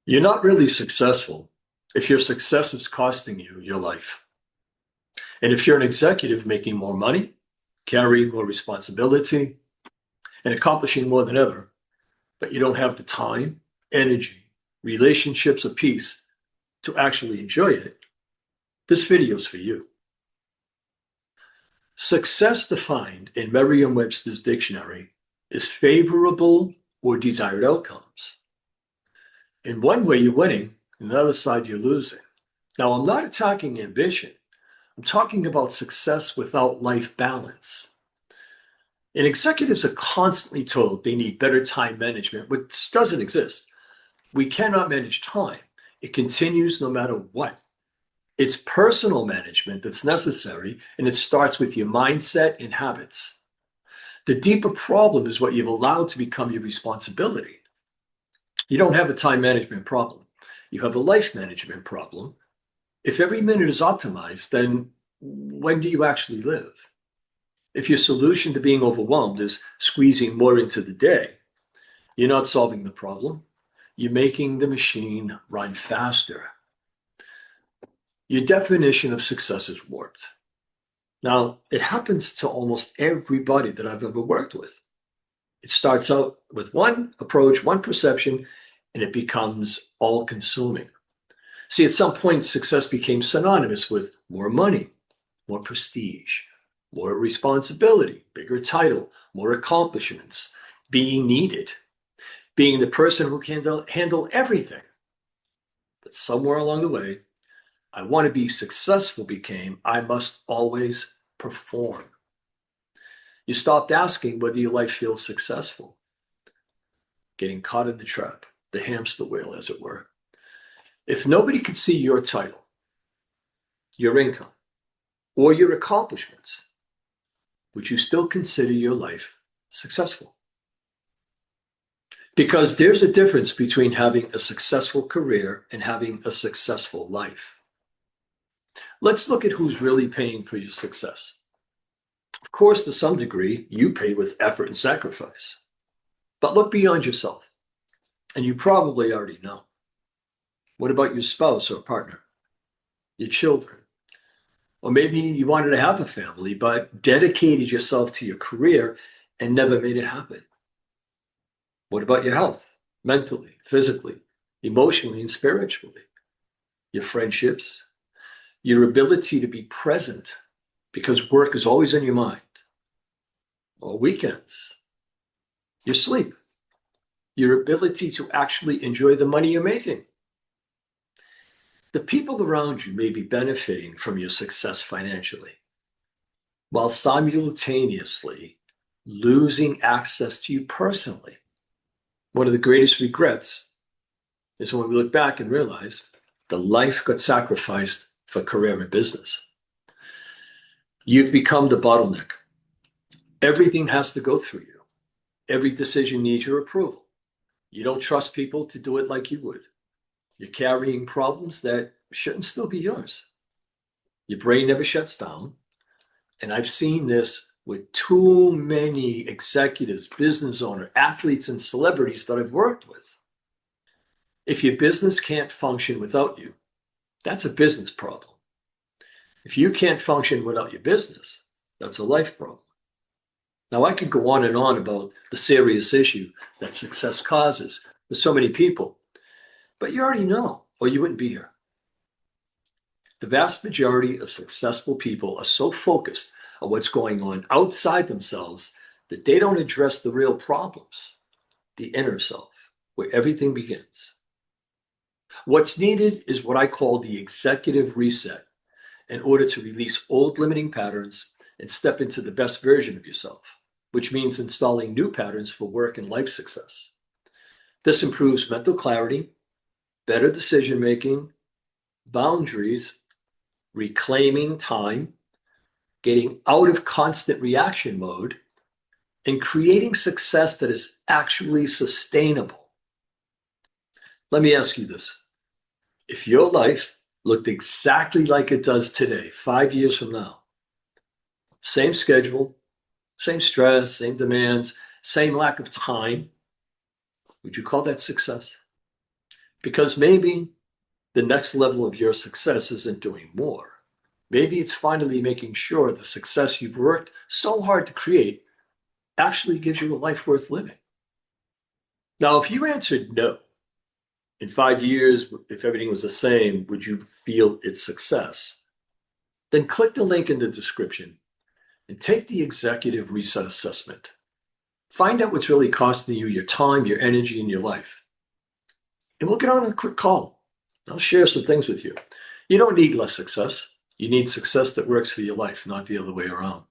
You're not really successful if your success is costing you your life. And if you're an executive making more money, carrying more responsibility, and accomplishing more than ever, but you don't have the time, energy, relationships, or peace to actually enjoy it, this video is for you. Success defined in Merriam-Webster's dictionary is favorable or desired outcomes. In one way, you're winning, in the other side, you're losing. Now, I'm not attacking ambition. I'm talking about success without life balance. And executives are constantly told they need better time management, which doesn't exist. We cannot manage time. It continues no matter what. It's personal management that's necessary, and it starts with your mindset and habits. The deeper problem is what you've allowed to become your responsibility. You don't have a time management problem. You have a life management problem. If every minute is optimized, then when do you actually live? If your solution to being overwhelmed is squeezing more into the day, you're not solving the problem. You're making the machine run faster. Your definition of success is warped. Now, it happens to almost everybody that I've ever worked with. It starts out with one approach, one perception, and it becomes all-consuming. See, at some point, success became synonymous with more money, more prestige, more responsibility, bigger title, more accomplishments, being needed, being the person who can handle everything. But somewhere along the way, I want to be successful became I must always perform. You stopped asking whether your life feels successful, getting caught in the trap, the hamster wheel, as it were. If nobody could see your title, your income, or your accomplishments, would you still consider your life successful? Because there's a difference between having a successful career and having a successful life. Let's look at who's really paying for your success. Of course, to some degree, you pay with effort and sacrifice. But look beyond yourself, and you probably already know. What about your spouse or partner, your children? Or maybe you wanted to have a family, but dedicated yourself to your career and never made it happen. What about your health, mentally, physically, emotionally, and spiritually? Your friendships, your ability to be present because work is always on your mind, or weekends, your sleep, your ability to actually enjoy the money you're making. The people around you may be benefiting from your success financially, while simultaneously losing access to you personally. One of the greatest regrets is when we look back and realize the life got sacrificed for career and business. You've become the bottleneck. Everything has to go through you. Every decision needs your approval. You don't trust people to do it like you would. You're carrying problems that shouldn't still be yours. Your brain never shuts down. And I've seen this with too many executives, business owners, athletes, and celebrities that I've worked with. If your business can't function without you, that's a business problem. If you can't function without your business, that's a life problem. Now, I could go on and on about the serious issue that success causes for so many people, but you already know, or you wouldn't be here. The vast majority of successful people are so focused on what's going on outside themselves that they don't address the real problems, the inner self, where everything begins. What's needed is what I call the executive reset in order to release old limiting patterns and step into the best version of yourself, which means installing new patterns for work and life success. This improves mental clarity, better decision-making, boundaries, reclaiming time, getting out of constant reaction mode, and creating success that is actually sustainable. Let me ask you this. If your life looked exactly like it does today, 5 years from now, same schedule, same stress, same demands, same lack of time, would you call that success? Because maybe the next level of your success isn't doing more. Maybe it's finally making sure the success you've worked so hard to create actually gives you a life worth living. Now, if you answered no, in 5 years, if everything was the same, would you feel it's success? Then click the link in the description and take the executive reset assessment. Find out what's really costing you your time, your energy, and your life. And we'll get on a quick call. I'll share some things with you. You don't need less success. You need success that works for your life, not the other way around.